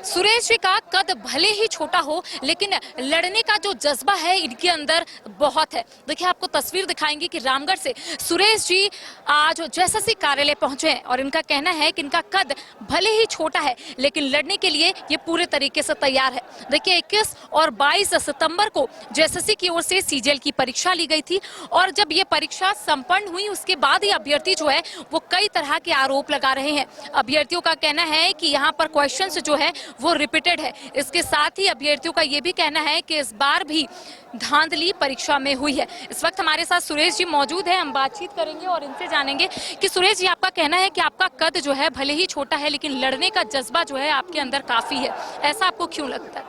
सुरेश जी का कद भले ही छोटा हो लेकिन लड़ने का जो जज्बा है इनके अंदर बहुत है। देखिए आपको तस्वीर दिखाएंगे कि रामगढ़ से सुरेश जी आज जेएसएससी कार्यालय पहुंचे हैं और इनका कहना है कि इनका कद भले ही छोटा है लेकिन लड़ने के लिए ये पूरे तरीके से तैयार है। देखिए 21 और 22 सितंबर को जेएसएससी की ओर से सीजीएल की परीक्षा ली गई थी और जब ये परीक्षा संपन्न हुई उसके बाद ही अभ्यर्थी जो है वो कई तरह के आरोप लगा रहे हैं। अभ्यर्थियों का कहना है कि यहाँ पर क्वेश्चंस जो है वो रिपीटेड है। इसके साथ ही अभ्यर्थियों का ये भी कहना है कि इस बार भी धांधली परीक्षा में हुई है। इस वक्त हमारे साथ सुरेश जी मौजूद है, हम बातचीत करेंगे और इनसे जानेंगे कि सुरेश जी आपका कहना है कि आपका कद जो है भले ही छोटा है लेकिन लड़ने का जज्बा जो है आपके अंदर काफी है, ऐसा आपको क्यों लगता है?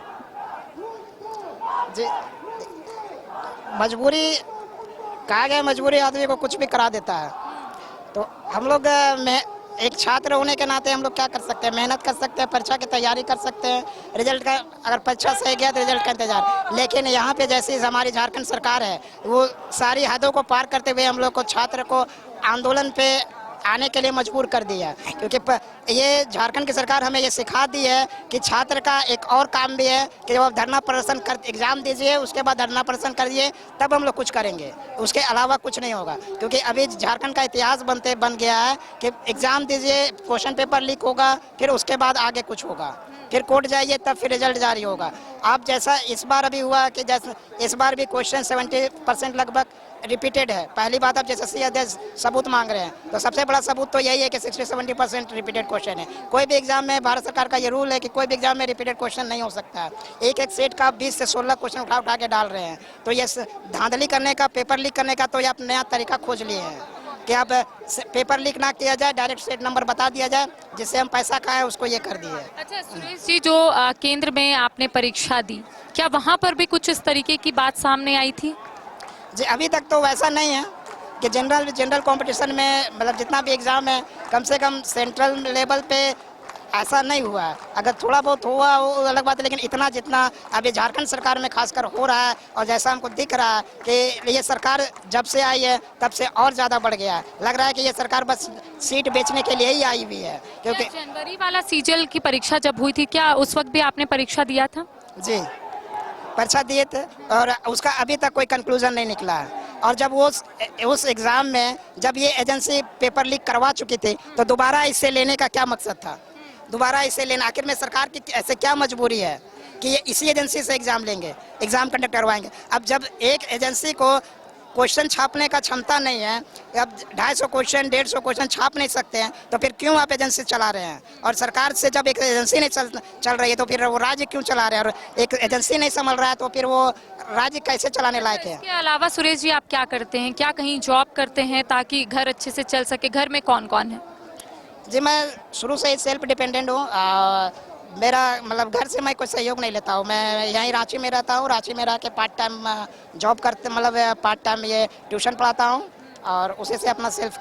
जी, मजबूरी कहा गया, मजबूरी आदमी को कुछ भी करा देता है। तो हम लोग एक छात्र होने के नाते हम लोग क्या कर सकते हैं, मेहनत कर सकते हैं, परीक्षा की तैयारी कर सकते हैं, रिजल्ट का अगर परीक्षा सही गया तो रिजल्ट का इंतजार। लेकिन यहाँ पे जैसी हमारी झारखंड सरकार है वो सारी हदों को पार करते हुए हम लोग को छात्र को आंदोलन पे आने के लिए मजबूर कर दिया। क्योंकि ये झारखंड की सरकार हमें ये सिखा दी है कि छात्र का एक और काम भी है कि जब आप धरना प्रदर्शन कर एग्ज़ाम दीजिए उसके बाद धरना प्रदर्शन करिए तब हम लोग कुछ करेंगे, उसके अलावा कुछ नहीं होगा। क्योंकि अभी झारखंड का इतिहास बन गया है कि एग्ज़ाम दीजिए, क्वेश्चन पेपर लीक होगा, फिर उसके बाद आगे कुछ होगा, फिर कोर्ट जाइए तब फिर रिजल्ट जारी होगा। आप जैसा इस बार अभी हुआ कि जैसे इस बार भी क्वेश्चन 70% लगभग रिपीटेड है। पहली बात आप जेएसएससी अध्यक्ष सबूत मांग रहे हैं तो सबसे बड़ा सबूत तो यही है कि 60-70% रिपीटेड क्वेश्चन है। कोई भी एग्जाम में भारत सरकार का ये रूल है कि कोई भी एग्जाम में रिपीटेड क्वेश्चन नहीं हो सकता है। एक सेट का 20 से 16 क्वेश्चन उठा के डाल रहे हैं। तो ये धांधली करने का, पेपर लीक करने का तो ये आप नया तरीका खोज लिए हैं कि अब पेपर लीक ना किया जाए, डायरेक्ट सेट नंबर बता दिया जाए, जिससे हम पैसा खाएं उसको ये कर दिए। अच्छा सुरेश जी, जो केंद्र में आपने परीक्षा दी, क्या वहाँ पर भी कुछ इस तरीके की बात सामने आई थी? जी, अभी तक तो वैसा नहीं है कि जनरल कंपटीशन में मतलब जितना भी एग्ज़ाम है कम से कम सेंट्रल लेवल पे ऐसा नहीं हुआ है। अगर थोड़ा बहुत हुआ वो अलग बात है, लेकिन इतना जितना अभी झारखंड सरकार में खासकर हो रहा है और जैसा हमको दिख रहा है कि ये सरकार जब से आई है तब से और ज़्यादा बढ़ गया है। लग रहा है कि ये सरकार बस सीट बेचने के लिए ही आई हुई है। क्योंकि जनवरी वाला सीजीएल की परीक्षा जब हुई थी, क्या उस वक्त भी आपने परीक्षा दिया था? जी, परीक्षा दिए थे और उसका अभी तक कोई कंक्लूजन नहीं निकला है। और जब उस एग्ज़ाम में जब ये एजेंसी पेपर लीक करवा चुकी थी तो दोबारा इससे लेने का क्या मकसद था? दोबारा इसे लेना आखिर में सरकार की ऐसे क्या मजबूरी है कि ये इसी एजेंसी से एग्ज़ाम लेंगे, एग्ज़ाम कंडक्ट करवाएंगे? अब जब एक एजेंसी को क्वेश्चन छापने का क्षमता नहीं है, अब 250 क्वेश्चन 150 क्वेश्चन छाप नहीं सकते हैं तो फिर क्यों आप एजेंसी चला रहे हैं? और सरकार से जब एक एजेंसी नहीं चल रही है तो फिर वो राज्य क्यों चला रहे हैं? और एक एजेंसी नहीं संभल रहा है तो फिर वो राज्य कैसे चलाने लायक है? इसके अलावा सुरेश जी आप क्या करते हैं, क्या कहीं जॉब करते हैं ताकि घर अच्छे से चल सके? घर में कौन कौन है? जी, मैं शुरू से ही सेल्फ डिपेंडेंट हूँ। मेरा मतलब घर से मैं कोई सहयोग नहीं लेता हूँ। मैं यहीं रांची में रहता हूँ, रांची में रह के पार्ट टाइम जॉब करते मतलब पार्ट टाइम ये ट्यूशन पढ़ाता हूँ और उसी से अपना सेल्फ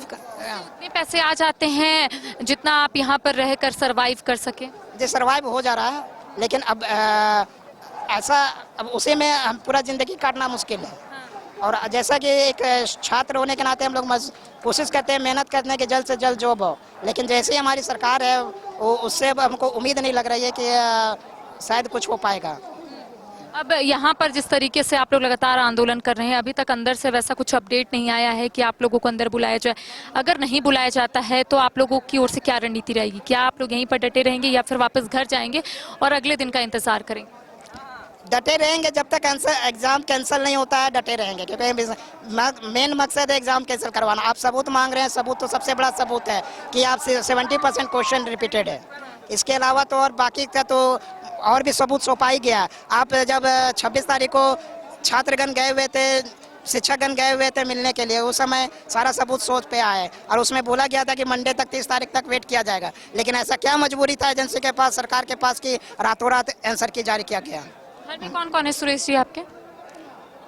कितने पैसे आ जाते हैं जितना आप यहाँ पर रहकर सरवाइव कर सके? जी, सर्वाइव हो जा रहा है, लेकिन अब ऐसा अब उसी में हम पूरा ज़िंदगी काटना मुश्किल है। और जैसा कि एक छात्र होने के नाते हम लोग कोशिश करते हैं, मेहनत करते हैं कि जल्द से जल्द जॉब हो, लेकिन जैसे ही हमारी सरकार है वो उससे हमको उम्मीद नहीं लग रही है कि शायद कुछ हो पाएगा। अब यहाँ पर जिस तरीके से आप लोग लगातार आंदोलन कर रहे हैं, अभी तक अंदर से वैसा कुछ अपडेट नहीं आया है कि आप लोगों को अंदर बुलाया जाए? अगर नहीं बुलाया जाता है तो आप लोगों की ओर से क्या रणनीति रहेगी? क्या आप लोग यहीं पर डटे रहेंगे या फिर वापस घर जाएंगे और अगले दिन का इंतजार करेंगे? डटे रहेंगे जब तक एग्ज़ाम कैंसिल नहीं होता है, डटे रहेंगे। क्योंकि मेन मकसद है एग्ज़ाम कैंसिल करवाना। आप सबूत मांग रहे हैं, सबूत तो सबसे बड़ा सबूत है कि आप 70% क्वेश्चन रिपीटेड है। इसके अलावा तो और बाकी का तो और भी सबूत सौंपा ही गया। आप जब 26 तारीख को छात्रगण गए हुए थे, शिक्षकगण गए हुए थे मिलने के लिए, उस समय सारा सबूत सोच पे आया है और उसमें बोला गया था कि मंडे तक 30 तारीख तक वेट किया जाएगा। लेकिन ऐसा क्या मजबूरी था एजेंसी के पास, सरकार के पास कि रातों रात आंसर की जारी किया गया? घर में कौन कौन है सुरेश जी आपके?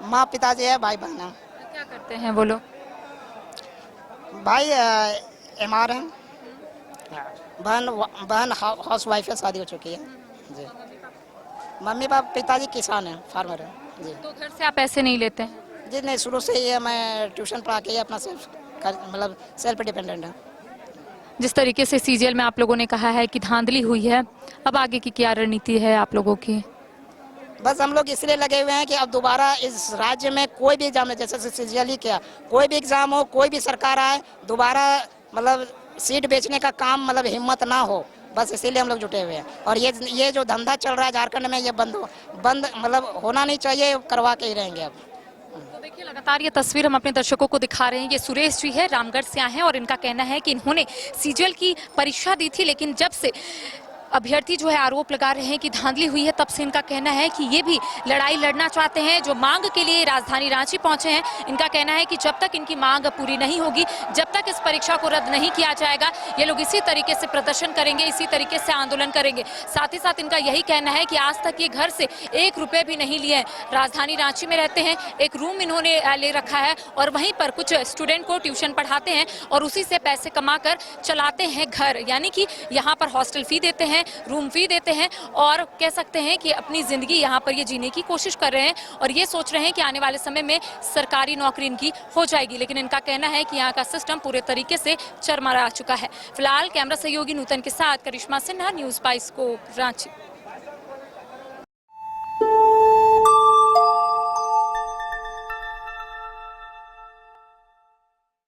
माँ पिताजी है, भाई बहन है। क्या करते हैं वो लोग? भाई एमआर है, बहन हाउस वाइफ है, शादी हो चुकी है। जी, मम्मी पापा पिताजी किसान है, फार्मर है। जी, तो घर से आप पैसे नहीं लेते हैं? जी नहीं, शुरू से ही मैं ट्यूशन पढ़ा के ही अपना सेल्फ डिपेंडेंट है। जिस तरीके से सीजीएल में आप लोगों ने कहा है कि धांधली हुई है, अब आगे की क्या रणनीति है आप लोगों की? बस हम लोग इसलिए लगे हुए हैं कि अब दोबारा इस राज्य में कोई भी एग्जाम है, जैसे सीजीएल ही किया, कोई भी एग्जाम हो, कोई भी सरकार आए, दोबारा मतलब सीट बेचने का काम मतलब हिम्मत ना हो, बस इसीलिए हम लोग जुटे हुए हैं। और ये जो धंधा चल रहा है झारखंड में, ये बंद मतलब होना नहीं चाहिए, करवा के ही रहेंगे अब। तो देखिए लगातार ये तस्वीर हम अपने दर्शकों को दिखा रहे हैं। ये सुरेश जी है, रामगढ़ से आए हैं और इनका कहना है कि इन्होंने सीजीएल की परीक्षा दी थी, लेकिन जब से अभ्यर्थी जो है आरोप लगा रहे हैं कि धांधली हुई है, तब से इनका कहना है कि ये भी लड़ाई लड़ना चाहते हैं। जो मांग के लिए राजधानी रांची पहुंचे हैं, इनका कहना है कि जब तक इनकी मांग पूरी नहीं होगी, जब तक इस परीक्षा को रद्द नहीं किया जाएगा, ये लोग इसी तरीके से प्रदर्शन करेंगे, इसी तरीके से आंदोलन करेंगे। साथ ही साथ इनका यही कहना है कि आज तक ये घर से 1 रुपए भी नहीं लिए हैं। राजधानी रांची में रहते हैं, एक रूम इन्होंने ले रखा है और वहीं पर कुछ स्टूडेंट को ट्यूशन पढ़ाते हैं और उसी से पैसे कमाकर चलाते हैं घर, यानी कि यहाँ पर हॉस्टल फी देते हैं, रूम फी देते हैं और कह सकते हैं कि अपनी जिंदगी यहाँ पर ये जीने की कोशिश कर रहे हैं और ये सोच रहे हैं कि आने वाले समय में सरकारी नौकरी इनकी हो जाएगी। लेकिन इनका कहना है कि यहाँ का सिस्टम पूरे तरीके से चरमरा चुका है। फिलहाल कैमरा सहयोगी नूतन के साथ करिश्मा सिन्हा, न्यूज़ 22 रांची।